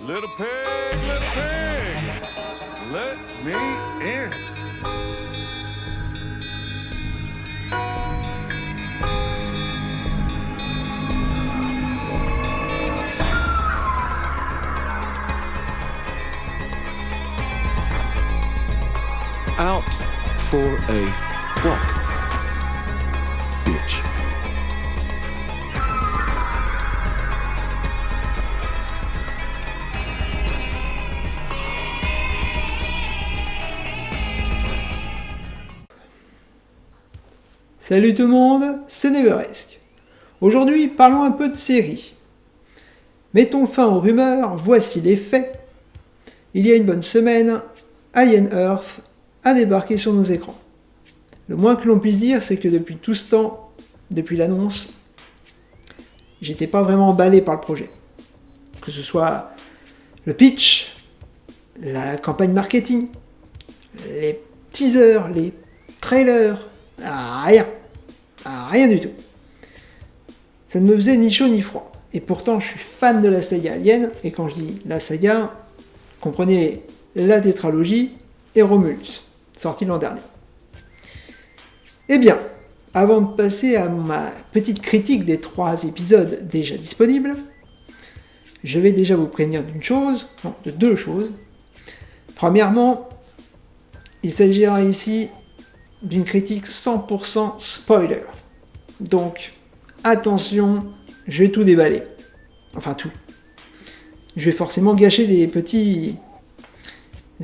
Little pig, let me in. Out for a walk, bitch. Salut tout le monde, c'est Neveresque. Aujourd'hui, parlons un peu de séries. Mettons fin aux rumeurs, voici les faits. Il y a une bonne semaine, Alien Earth a débarqué sur nos écrans. Le moins que l'on puisse dire, c'est que depuis tout ce temps, depuis l'annonce, j'étais pas vraiment emballé par le projet. Que ce soit le pitch, la campagne marketing, les teasers, les trailers, rien du tout. Ça ne me faisait ni chaud ni froid. Et pourtant, je suis fan de la saga Alien, et quand je dis la saga, comprenez la tétralogie et Romulus, sorti l'an dernier. Eh bien, avant de passer à ma petite critique des 3 épisodes déjà disponibles, je vais déjà vous prévenir de 2 choses. Premièrement, il s'agira ici d'une critique 100% spoiler. Donc, attention, je vais tout déballer. Enfin tout. Je vais forcément gâcher des petits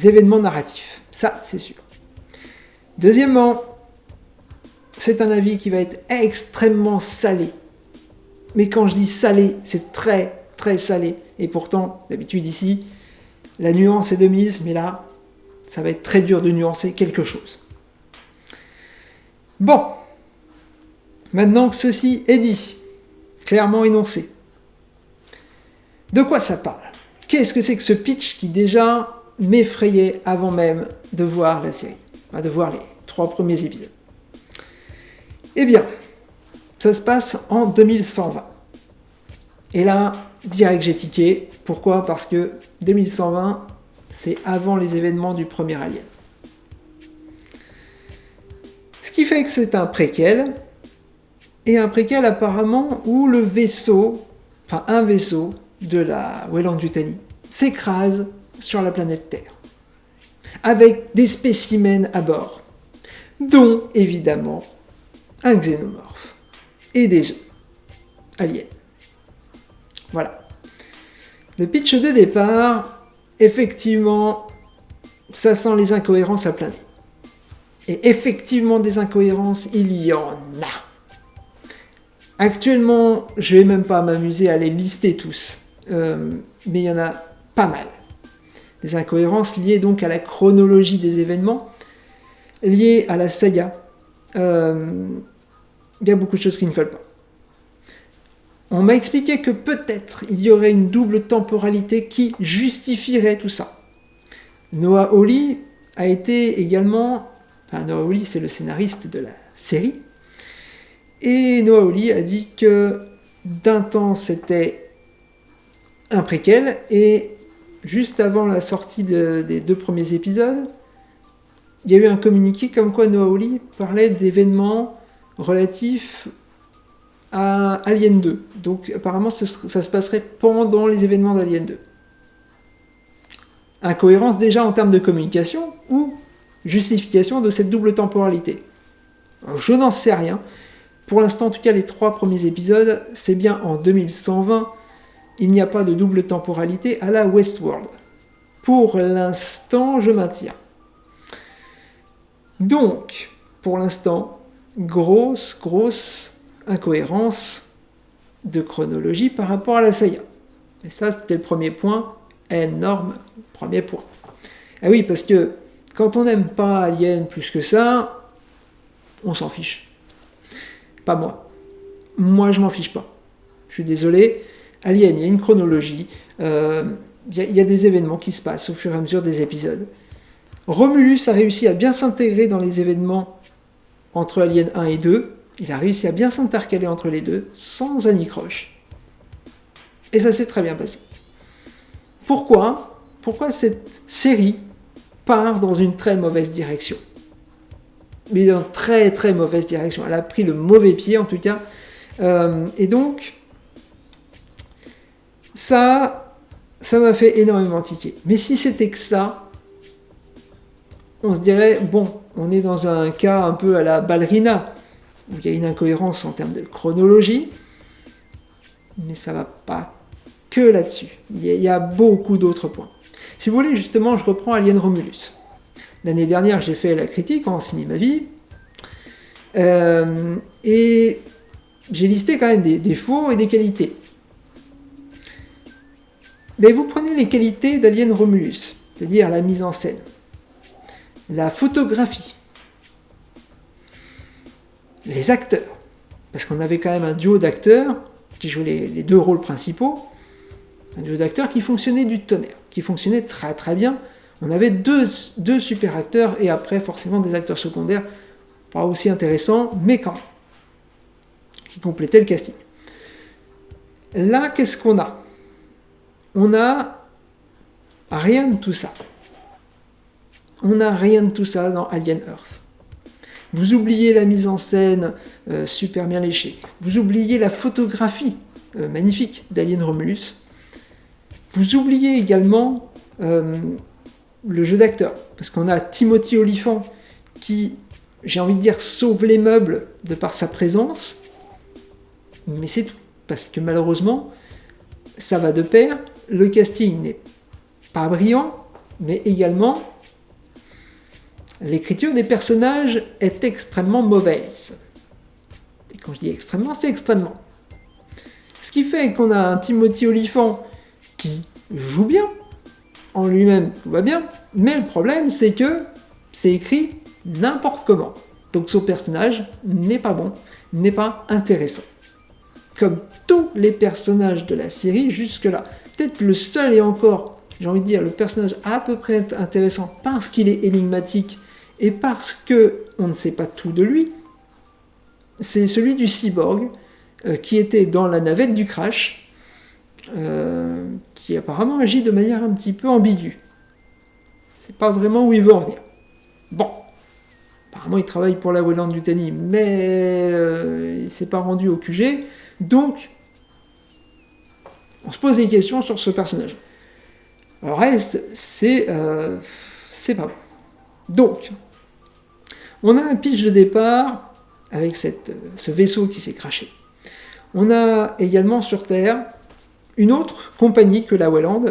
événements narratifs. Ça, c'est sûr. Deuxièmement, c'est un avis qui va être extrêmement salé. Mais quand je dis salé, c'est très, très salé. Et pourtant, d'habitude ici, la nuance est de mise, mais là, ça va être très dur de nuancer quelque chose. Bon, maintenant que ceci est dit, clairement énoncé, de quoi ça parle ? Qu'est-ce que c'est que ce pitch qui déjà m'effrayait avant même de voir la série, de voir les 3 premiers épisodes ? Eh bien, ça se passe en 2120. Et là, direct j'ai tiqué. Pourquoi ? Parce que 2120, c'est avant les événements du premier Alien. Ce qui fait que c'est un préquel, et un préquel apparemment où un vaisseau de la Weyland-Yutani s'écrase sur la planète Terre, avec des spécimens à bord, dont évidemment un xénomorphe et des œufs aliens. Voilà. Le pitch de départ, effectivement, ça sent les incohérences à plein nez. Et effectivement, des incohérences, il y en a. Actuellement, je vais même pas m'amuser à les lister tous, mais il y en a pas mal. Des incohérences liées donc à la chronologie des événements, liées à la saga. Il y a beaucoup de choses qui ne collent pas. On m'a expliqué que peut-être il y aurait une double temporalité qui justifierait tout ça. Noah Hawley a été également... Noah Hawley, c'est le scénariste de la série. Et Noah Hawley a dit que d'un temps, c'était un préquel, et juste avant la sortie des 2 premiers épisodes, il y a eu un communiqué comme quoi Noah Hawley parlait d'événements relatifs à Alien 2. Donc apparemment, ça se passerait pendant les événements d'Alien 2. Incohérence déjà en termes de communication, ou justification de cette double temporalité. Je n'en sais rien. Pour l'instant, en tout cas, les 3 premiers épisodes, c'est bien en 2120. Il n'y a pas de double temporalité à la Westworld. Pour l'instant, je maintiens. Donc, pour l'instant, grosse incohérence de chronologie par rapport à la saga. Et ça, c'était le premier point. Énorme premier point. Ah oui, parce que quand on n'aime pas Alien plus que ça, on s'en fiche. Pas moi. Moi, je m'en fiche pas. Je suis désolé. Alien, il y a une chronologie. Il y a des événements qui se passent au fur et à mesure des épisodes. Romulus a réussi à bien s'intégrer dans les événements entre Alien 1 et 2. Il a réussi à bien s'intercaler entre les deux, sans anicroche. Et ça s'est très bien passé. pourquoi cette série part dans une très mauvaise direction. Mais dans une très très mauvaise direction. Elle a pris le mauvais pied en tout cas. Et donc, ça m'a fait énormément tiquer. Mais si c'était que ça, on se dirait, bon, on est dans un cas un peu à la ballerina, où il y a une incohérence en termes de chronologie, mais ça va pas que là-dessus. Il y a beaucoup d'autres points. Si vous voulez, justement, je reprends Alien Romulus. L'année dernière, j'ai fait la critique en Cinéma-Vie, et j'ai listé quand même des défauts et des qualités. Mais vous prenez les qualités d'Alien Romulus, c'est-à-dire la mise en scène, la photographie, les acteurs, parce qu'on avait quand même un duo d'acteurs qui jouaient les deux rôles principaux, un duo d'acteurs qui fonctionnait du tonnerre, qui fonctionnait très très bien. On avait deux super acteurs et après forcément des acteurs secondaires, pas aussi intéressants, mais quand même, qui complétaient le casting. Là, qu'est-ce qu'on a ? On n'a rien de tout ça. On n'a rien de tout ça dans Alien Earth. Vous oubliez la mise en scène super bien léchée. Vous oubliez la photographie magnifique d'Alien Romulus. Vous oubliez également le jeu d'acteur. Parce qu'on a Timothy Olyphant qui, j'ai envie de dire, sauve les meubles de par sa présence. Mais c'est tout. Parce que malheureusement, ça va de pair. Le casting n'est pas brillant, mais également l'écriture des personnages est extrêmement mauvaise. Et quand je dis extrêmement, c'est extrêmement. Ce qui fait qu'on a un Timothy Olyphant qui joue bien, en lui-même tout va bien, mais le problème c'est que c'est écrit n'importe comment. Donc son personnage n'est pas bon, n'est pas intéressant. Comme tous les personnages de la série jusque-là. Peut-être le seul et encore, j'ai envie de dire, le personnage à peu près intéressant parce qu'il est énigmatique et parce qu'on ne sait pas tout de lui, c'est celui du cyborg qui était dans la navette du crash, qui apparemment agit de manière un petit peu ambiguë. C'est pas vraiment où il veut en venir. Bon, apparemment il travaille pour la Weyland-Yutani, mais il s'est pas rendu au QG, donc on se pose des questions sur ce personnage. Le reste, c'est pas bon. Donc, on a un pitch de départ avec ce vaisseau qui s'est crashé. On a également sur Terre une autre compagnie que la Weyland,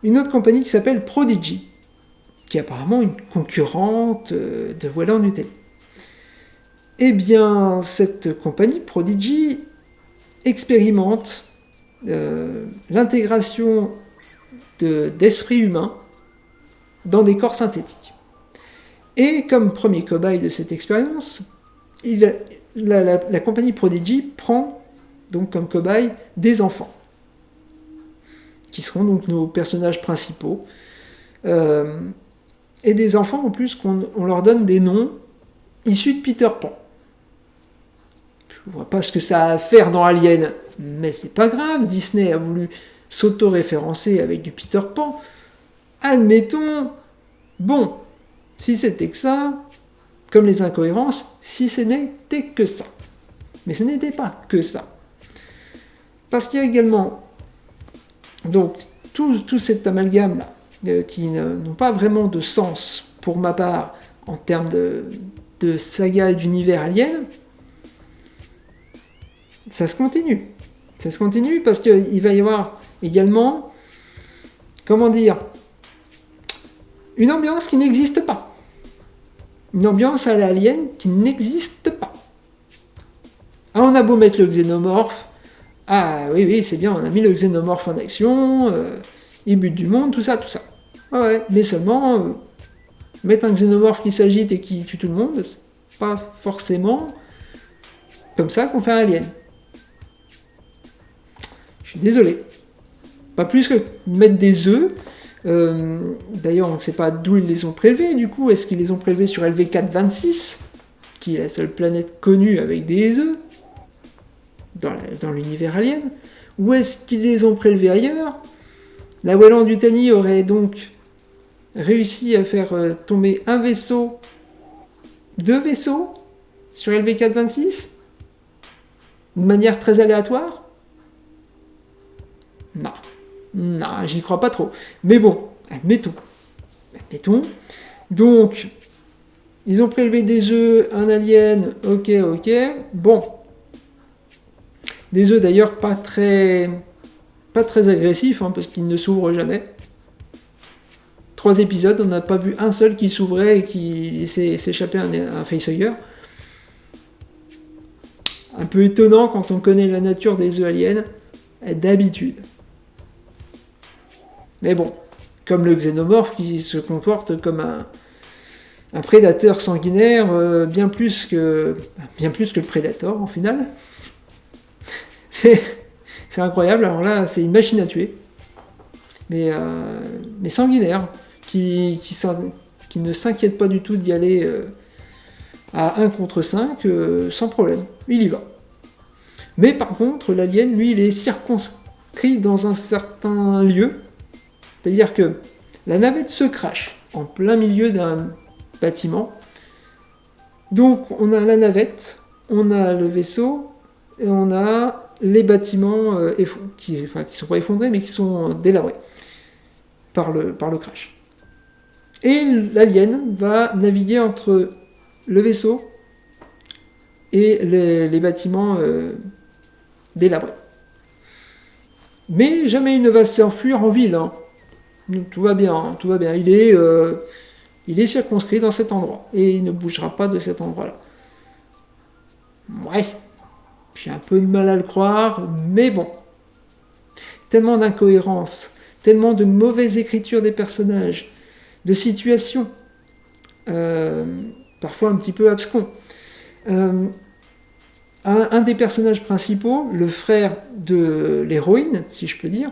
une autre compagnie qui s'appelle Prodigy, qui est apparemment une concurrente de Weyland-Yutani. Eh bien, cette compagnie, Prodigy, expérimente l'intégration d'esprits humains dans des corps synthétiques. Et comme premier cobaye de cette expérience, la compagnie Prodigy prend donc comme cobaye des enfants, qui seront donc nos personnages principaux, et des enfants en plus qu'on leur donne des noms issus de Peter Pan. Je vois pas ce que ça a à faire dans Alien, mais c'est pas grave, Disney a voulu s'auto-référencer avec du Peter Pan. Admettons, bon, si c'était que ça, comme les incohérences, si ce n'était que ça. Mais ce n'était pas que ça. Parce qu'il y a également donc tout cet amalgame-là, qui n'ont pas vraiment de sens, pour ma part, en termes de saga et d'univers alien. Ça se continue. Ça se continue parce qu'il va y avoir également, comment dire, une ambiance qui n'existe pas. Une ambiance à l'alien qui n'existe pas. Ah, on a beau mettre le xénomorphe. Ah oui, c'est bien, on a mis le xénomorphe en action, il bute du monde, tout ça. Ouais, mais seulement, mettre un xénomorphe qui s'agite et qui tue tout le monde, c'est pas forcément comme ça qu'on fait un alien. Je suis désolé. Pas plus que mettre des œufs. D'ailleurs, on ne sait pas d'où ils les ont prélevés, du coup. Est-ce qu'ils les ont prélevés sur LV426, qui est la seule planète connue avec des œufs dans l'univers alien, ou est-ce qu'ils les ont prélevés ailleurs, La Weyland-Yutani aurait donc réussi à faire tomber deux vaisseaux sur LV426 de manière très aléatoire. Non, j'y crois pas trop. Mais bon, admettons. Donc, ils ont prélevé des œufs, un alien, ok. Bon. Des œufs d'ailleurs pas très agressifs, parce qu'ils ne s'ouvrent jamais. 3 épisodes, on n'a pas vu un seul qui s'ouvrait et qui laissait s'échapper un facehugger. Un peu étonnant quand on connaît la nature des œufs aliens, d'habitude. Mais bon, comme le xénomorphe qui se comporte comme un prédateur sanguinaire, bien plus que le prédateur en final. C'est incroyable, alors là c'est une machine à tuer, mais sanguinaire, qui ne s'inquiète pas du tout d'y aller à 1 contre 5 sans problème, il y va. Mais par contre, l'alien, lui, il est circonscrit dans un certain lieu, c'est-à-dire que la navette se crache en plein milieu d'un bâtiment, donc on a la navette, on a le vaisseau, et on a les bâtiments qui sont pas effondrés, mais qui sont délabrés par le crash. Et l'alien va naviguer entre le vaisseau et les bâtiments délabrés. Mais jamais il ne va s'enfuir en ville. Donc, tout va bien. Il est circonscrit dans cet endroit. Et il ne bougera pas de cet endroit-là. Ouais. J'ai un peu de mal à le croire, mais bon. Tellement d'incohérences, tellement de mauvaise écriture des personnages, de situations, parfois un petit peu abscons. Un des personnages principaux, le frère de l'héroïne, si je peux dire,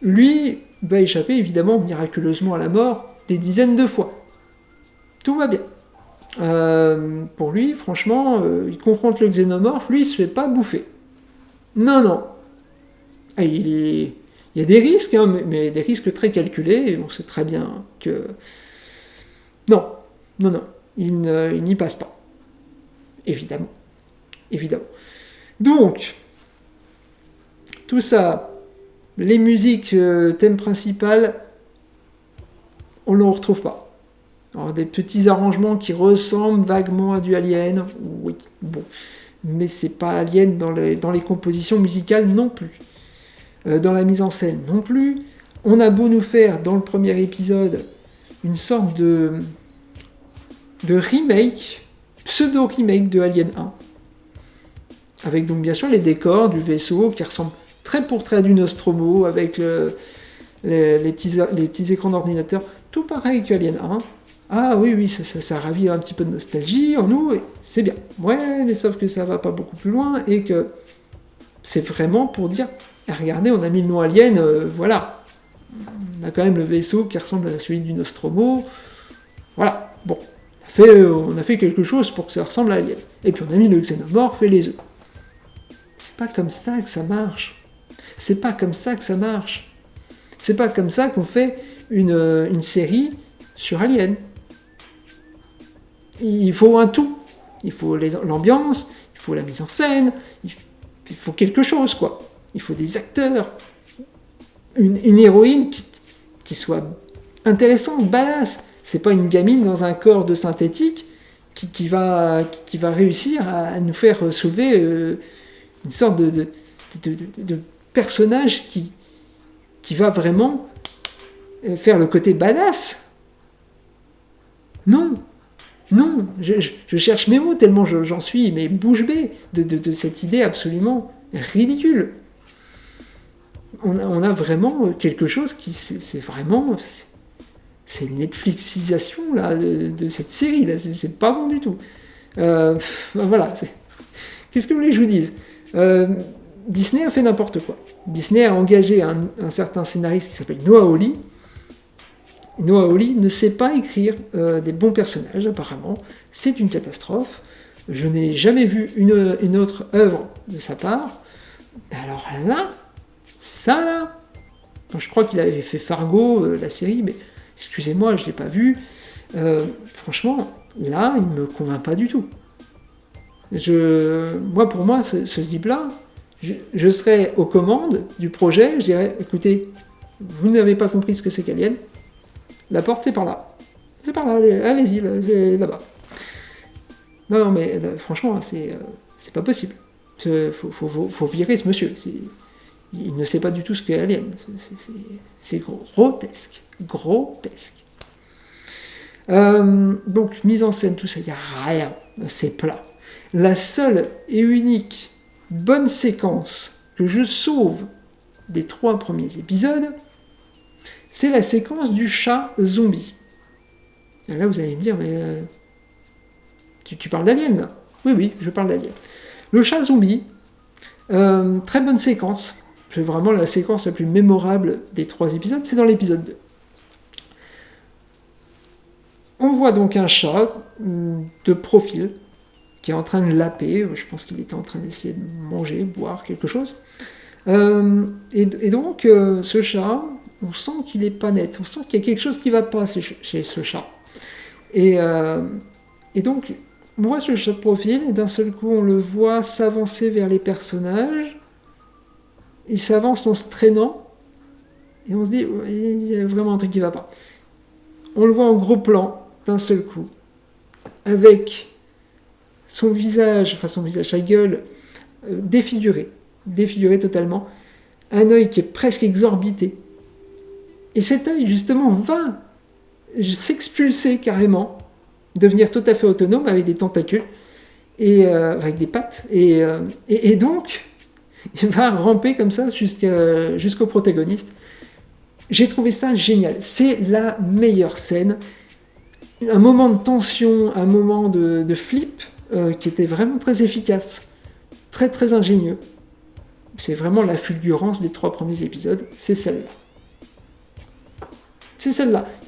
lui va échapper évidemment miraculeusement à la mort des dizaines de fois. Tout va bien. Pour lui, franchement, il confronte le xénomorphe, lui il se fait pas bouffer. Non. Il y a des risques, mais des risques très calculés, et on sait très bien que... Non, il n'y passe pas. Évidemment. Donc, tout ça, les musiques, thème principal, on ne le retrouve pas. Alors, des petits arrangements qui ressemblent vaguement à du Alien, oui, bon. Mais c'est pas Alien dans les compositions musicales non plus. Dans la mise en scène non plus. On a beau nous faire, dans le premier épisode, une sorte de remake, pseudo-remake de Alien 1. Avec donc bien sûr les décors du vaisseau qui ressemblent très pour trait à du Nostromo, avec les petits écrans d'ordinateur, tout pareil qu'Alien 1. Ah oui, ça ravive un petit peu de nostalgie en nous, et c'est bien. Ouais, mais sauf que ça va pas beaucoup plus loin, et que c'est vraiment pour dire, regardez, on a mis le nom Alien, voilà. On a quand même le vaisseau qui ressemble à celui du Nostromo. Voilà, bon. On a fait quelque chose pour que ça ressemble à Alien. Et puis on a mis le xénomorphe et les œufs. C'est pas comme ça que ça marche. C'est pas comme ça qu'on fait une série sur Alien. Il faut un tout. Il faut l'ambiance, il faut la mise en scène, il faut quelque chose, quoi. Il faut des acteurs. Une héroïne qui soit intéressante, badass. C'est pas une gamine dans un corps de synthétique qui va réussir à nous faire soulever une sorte de personnage qui va vraiment faire le côté badass. Non, je cherche mes mots tellement j'en suis mais bouche bée de cette idée absolument ridicule. On a vraiment quelque chose qui c'est vraiment... C'est une Netflixisation là, de cette série, là, c'est pas bon du tout. Voilà. Qu'est-ce que vous voulez que je vous dise ? Disney a fait n'importe quoi. Disney a engagé un certain scénariste qui s'appelle Noah Hawley. Noah Hawley ne sait pas écrire des bons personnages, apparemment. C'est une catastrophe. Je n'ai jamais vu une autre œuvre de sa part. Alors là, ça là, quand je crois qu'il avait fait Fargo, la série, mais excusez-moi, je ne l'ai pas vu. Franchement, là, il ne me convainc pas du tout. Pour moi, ce type-là, je serais aux commandes du projet, je dirais, écoutez, vous n'avez pas compris ce que c'est qu'Alien, la porte c'est par là. C'est par là, allez-y, c'est là-bas. Non, mais franchement, c'est pas possible. Faut virer ce monsieur. Il ne sait pas du tout ce qu'est Alien. C'est grotesque. Grotesque. Donc, mise en scène, tout ça, il n'y a rien. C'est plat. La seule et unique bonne séquence que je sauve des 3 premiers épisodes, c'est la séquence du chat zombie. Et là, vous allez me dire, mais tu parles d'Alien, là ? Oui, je parle d'Alien. Le chat zombie, très bonne séquence. C'est vraiment la séquence la plus mémorable des 3 épisodes, c'est dans l'épisode 2. On voit donc un chat de profil qui est en train de laper. Je pense qu'il était en train d'essayer de manger, boire quelque chose. Et donc, ce chat, on sent qu'il n'est pas net. On sent qu'il y a quelque chose qui ne va pas chez ce chat. Et donc, on voit ce chat de profil, et d'un seul coup, on le voit s'avancer vers les personnages. Il s'avance en se traînant, et on se dit, il y a vraiment un truc qui ne va pas. On le voit en gros plan, d'un seul coup, avec son visage, sa gueule, défiguré totalement, un œil qui est presque exorbité. Et cet œil, justement, va s'expulser carrément, devenir tout à fait autonome avec des tentacules, et avec des pattes, et donc, il va ramper comme ça jusqu'au protagoniste. J'ai trouvé ça génial. C'est la meilleure scène. Un moment de tension, un moment de flip qui était vraiment très efficace. Très très ingénieux. C'est vraiment la fulgurance des 3 premiers épisodes. C'est celle-là.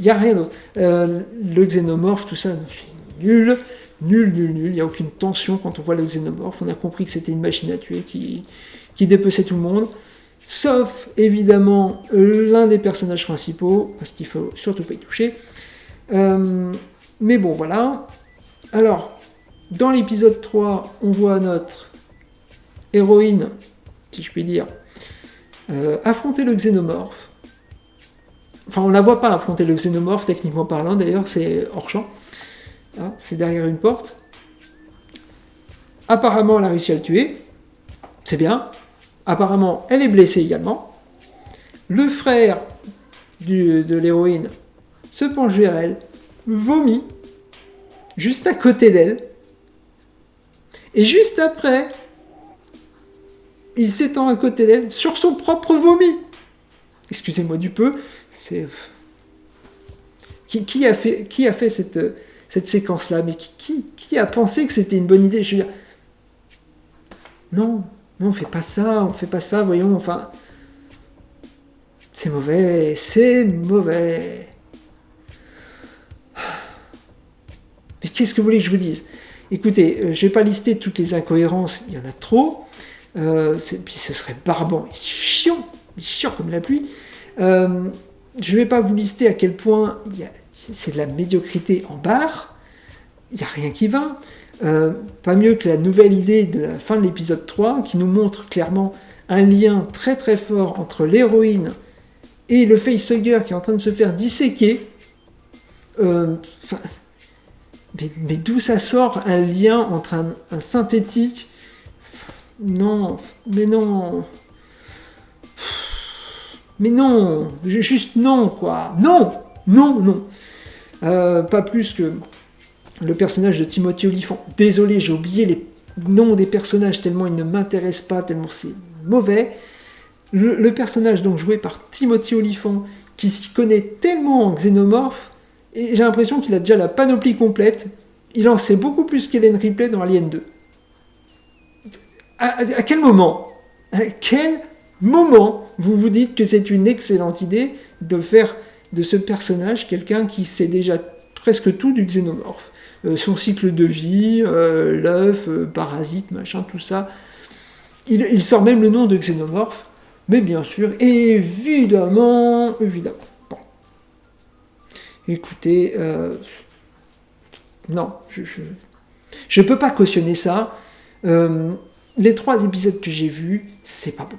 Il n'y a rien d'autre. Le xénomorphe, tout ça, c'est nul. Nul. Il n'y a aucune tension quand on voit le xénomorphe. On a compris que c'était une machine à tuer qui dépeçait tout le monde. Sauf, évidemment, l'un des personnages principaux, parce qu'il ne faut surtout pas y toucher. Mais bon, voilà. Alors, dans l'épisode 3, on voit notre héroïne, si je puis dire, affronter le xénomorphe. Enfin, on ne la voit pas affronter le xénomorphe, techniquement parlant, d'ailleurs, c'est hors champ. Hein, c'est derrière une porte. Apparemment, elle a réussi à le tuer. C'est bien. Apparemment, elle est blessée également. Le frère de l'héroïne se penche vers elle, vomit, juste à côté d'elle. Et juste après, il s'étend à côté d'elle sur son propre vomi. Excusez-moi du peu, c'est... Qui a fait cette séquence-là ? Mais qui a pensé que c'était une bonne idée ? Je veux dire... Non, on fait pas ça, voyons, enfin... C'est mauvais. Mais qu'est-ce que vous voulez que je vous dise ? Écoutez, je vais pas lister toutes les incohérences, il y en a trop. Puis ce serait barbant, chiant comme la pluie. Je vais pas vous lister à quel point c'est de la médiocrité en barre. Il n'y a rien qui va. Pas mieux que la nouvelle idée de la fin de l'épisode 3 qui nous montre clairement un lien très très fort entre l'héroïne et le facehugger qui est en train de se faire disséquer. Mais d'où ça sort un lien entre un synthétique ? Non, mais non. Mais non, juste non, quoi. Non. Pas plus que le personnage de Timothy Olyphant. Désolé, j'ai oublié les noms des personnages tellement ils ne m'intéressent pas, tellement c'est mauvais. Le personnage donc joué par Timothy Olyphant, qui s'y connaît tellement en xénomorphe, et j'ai l'impression qu'il a déjà la panoplie complète. Il en sait beaucoup plus qu'Ellen Ripley dans Alien 2. À quel moment vous vous dites que c'est une excellente idée de faire de ce personnage quelqu'un qui sait déjà presque tout du xénomorphe, son cycle de vie, l'œuf, parasite, machin, tout ça. Il sort même le nom de xénomorphe. Mais bien sûr, évidemment. Bon. Écoutez, non, je peux pas cautionner ça. Les 3 épisodes que j'ai vus, c'est pas bon.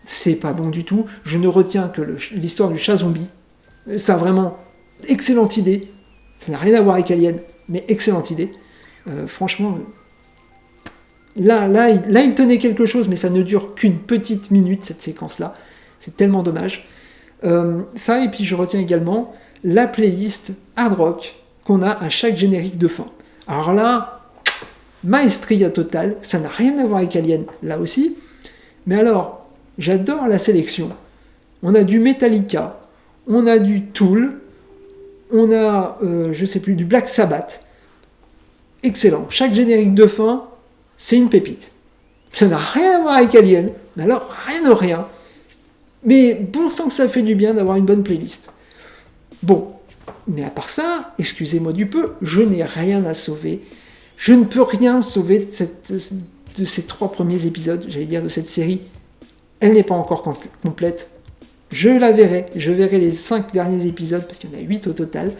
C'est pas bon du tout. Je ne retiens que l'histoire du chat zombie. Ça, vraiment, excellente idée. Ça n'a rien à voir avec Alien, mais excellente idée. Franchement, là, il tenait quelque chose, mais ça ne dure qu'une petite minute, cette séquence-là. C'est tellement dommage. Ça, et puis je retiens également la playlist hard rock qu'on a à chaque générique de fin. Alors là, maestria totale, ça n'a rien à voir avec Alien, là aussi. Mais alors, j'adore la sélection. On a du Metallica, on a du Tool, on a, du Black Sabbath. Excellent. Chaque générique de fin, c'est une pépite. Ça n'a rien à voir avec Alien, mais alors rien de rien. Mais bon sang que ça fait du bien d'avoir une bonne playlist. Bon, mais à part ça, excusez-moi du peu, je n'ai rien à sauver. Je ne peux rien sauver de ces 3 premiers épisodes, j'allais dire de cette série. Elle n'est pas encore complète. Je verrai les 5 derniers épisodes, parce qu'il y en a 8 au total.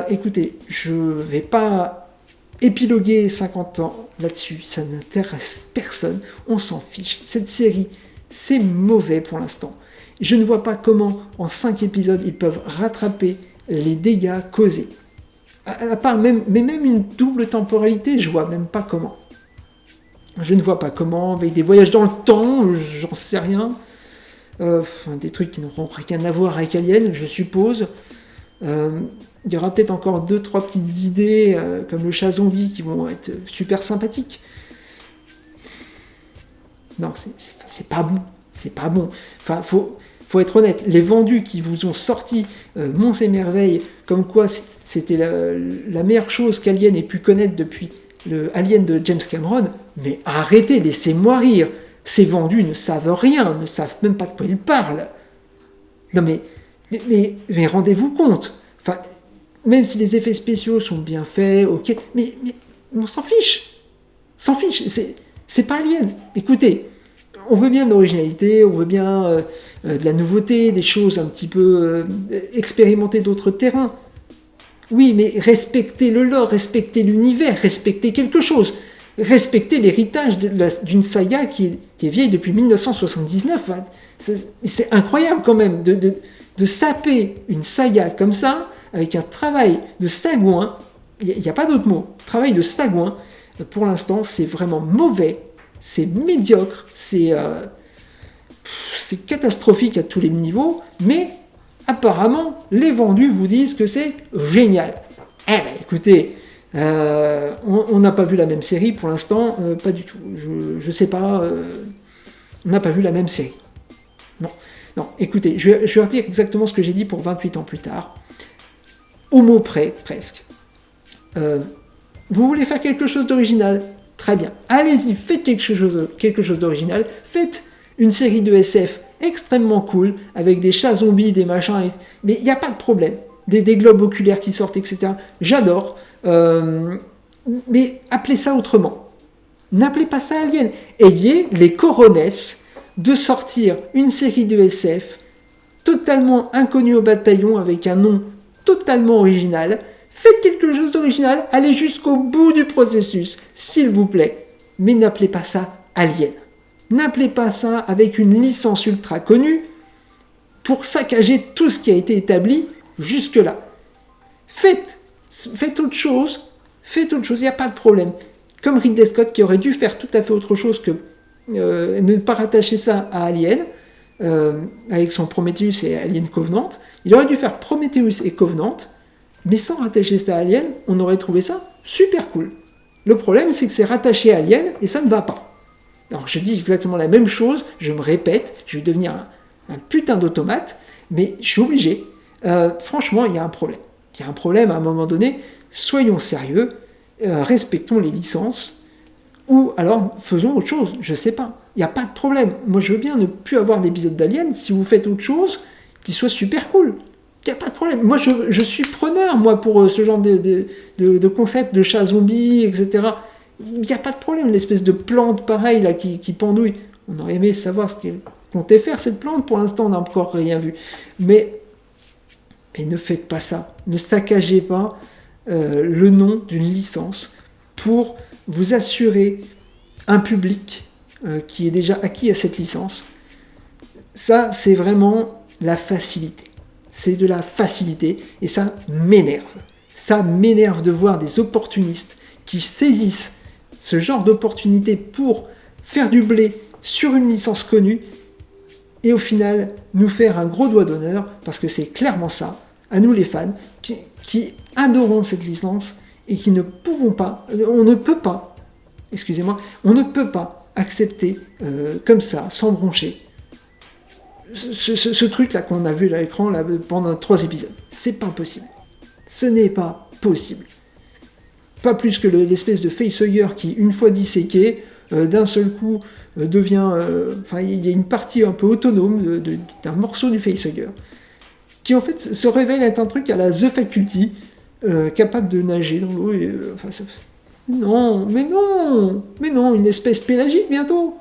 Écoutez, je ne vais pas épiloguer 50 ans là-dessus, ça n'intéresse personne, on s'en fiche. Cette série, c'est mauvais pour l'instant. Je ne vois pas comment, en 5 épisodes, ils peuvent rattraper les dégâts causés. À part même une double temporalité, je vois même pas comment. Je ne vois pas comment, avec des voyages dans le temps, j'en sais rien. Des trucs qui n'auront rien à voir avec Alien, je suppose. Il y aura peut-être encore 2-3 petites idées, comme le chat zombie, qui vont être super sympathiques. Non, c'est pas bon. C'est pas bon. Enfin, faut être honnête. Les vendus qui vous ont sorti Monts et Merveilles, comme quoi c'était la meilleure chose qu'Alien ait pu connaître depuis le Alien de James Cameron, mais arrêtez, laissez-moi rire. Ces vendus ne savent rien, ne savent même pas de quoi ils parlent. Non mais rendez-vous compte. Enfin, même si les effets spéciaux sont bien faits, ok, mais on s'en fiche. S'en fiche. C'est pas Alien. Écoutez, on veut bien de l'originalité, on veut bien de la nouveauté, des choses un petit peu expérimentées d'autres terrains. Oui, mais respectez le lore, respectez l'univers, respectez quelque chose. Respectez l'héritage d'une saga qui est vieille depuis 1979. C'est incroyable quand même de saper une saga comme ça, avec un travail de sagouin. Il n'y a pas d'autre mot. Travail de sagouin. Pour l'instant, c'est vraiment mauvais. C'est médiocre. C'est catastrophique à tous les niveaux. Mais apparemment, les vendus vous disent que c'est génial. Eh ben écoutez... on n'a pas vu la même série pour l'instant, pas du tout. Je sais pas, on n'a pas vu la même série. Non, écoutez, je vais redire exactement ce que j'ai dit pour 28 ans plus tard. Au mot près, presque. Vous voulez faire quelque chose d'original? Très bien. Allez-y, faites quelque chose d'original. Faites une série de SF extrêmement cool, avec des chats zombies, des machins, mais il n'y a pas de problème. Des globes oculaires qui sortent, etc. J'adore. Mais appelez ça autrement. N'appelez pas ça Alien. Ayez les coronesses de sortir une série de SF totalement inconnue au bataillon avec un nom totalement original. Faites quelque chose d'original, allez jusqu'au bout du processus, s'il vous plaît. Mais n'appelez pas ça Alien. N'appelez pas ça avec une licence ultra connue pour saccager tout ce qui a été établi jusque-là. Faites autre chose, il n'y a pas de problème. Comme Ridley Scott qui aurait dû faire tout à fait autre chose que ne pas rattacher ça à Alien, avec son Prometheus et Alien Covenant. Il aurait dû faire Prometheus et Covenant, mais sans rattacher ça à Alien, on aurait trouvé ça super cool. Le problème, c'est que c'est rattaché à Alien et ça ne va pas. Alors je dis exactement la même chose, je me répète, je vais devenir un putain d'automate, mais je suis obligé. Franchement, il y a un problème. Il y a un problème à un moment donné, soyons sérieux, respectons les licences, ou alors faisons autre chose, je sais pas. Il n'y a pas de problème. Moi, je veux bien ne plus avoir d'épisode d'Alien si vous faites autre chose qui soit super cool. Il n'y a pas de problème. Moi, je suis preneur, moi, pour ce genre de concept de chat zombie, etc. Il n'y a pas de problème, l'espèce de plante pareille là, qui pendouille. On aurait aimé savoir ce comptait faire cette plante. Pour l'instant, on n'a encore rien vu. Mais ne faites pas ça. Ne saccagez pas le nom d'une licence pour vous assurer un public qui est déjà acquis à cette licence. Ça, c'est vraiment la facilité. C'est de la facilité et ça m'énerve. Ça m'énerve de voir des opportunistes qui saisissent ce genre d'opportunité pour faire du blé sur une licence connue et au final nous faire un gros doigt d'honneur, parce que c'est clairement ça, à nous les fans, qui adorons cette licence et qui ne pouvons pas, on ne peut pas accepter comme ça, sans broncher, ce truc-là qu'on a vu à l'écran là, pendant 3 épisodes. C'est pas possible. Ce n'est pas possible. Pas plus que l'espèce de facehugger qui, une fois disséqué, d'un seul coup devient... il y a une partie un peu autonome d'un morceau du facehugger qui en fait se révèle être un truc à la The Faculty, capable de nager dans l'eau. Non, une espèce pélagique bientôt.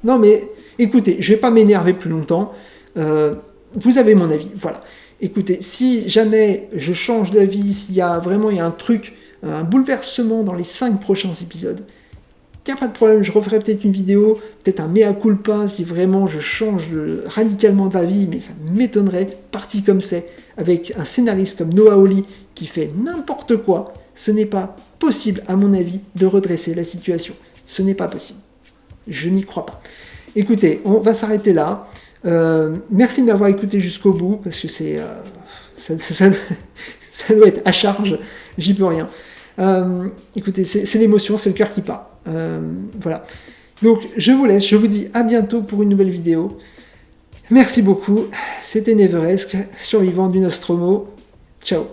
Non mais, écoutez, je vais pas m'énerver plus longtemps. Vous avez mon avis, voilà. Écoutez, si jamais je change d'avis, s'il y a un truc, un bouleversement dans les 5 prochains épisodes, il n'y a pas de problème, je referai peut-être une vidéo, peut-être un mea culpa si vraiment je change radicalement d'avis, mais ça m'étonnerait, parti comme c'est, avec un scénariste comme Noah Hawley qui fait n'importe quoi. Ce n'est pas possible, à mon avis, de redresser la situation. Ce n'est pas possible. Je n'y crois pas. Écoutez, on va s'arrêter là. Merci de m'avoir écouté jusqu'au bout, parce que ça doit être à charge, j'y peux rien. Écoutez, c'est l'émotion, c'est le cœur qui part. Voilà. Donc, je vous laisse, je vous dis à bientôt pour une nouvelle vidéo. Merci beaucoup, c'était Neveresque, survivant du Nostromo. Ciao.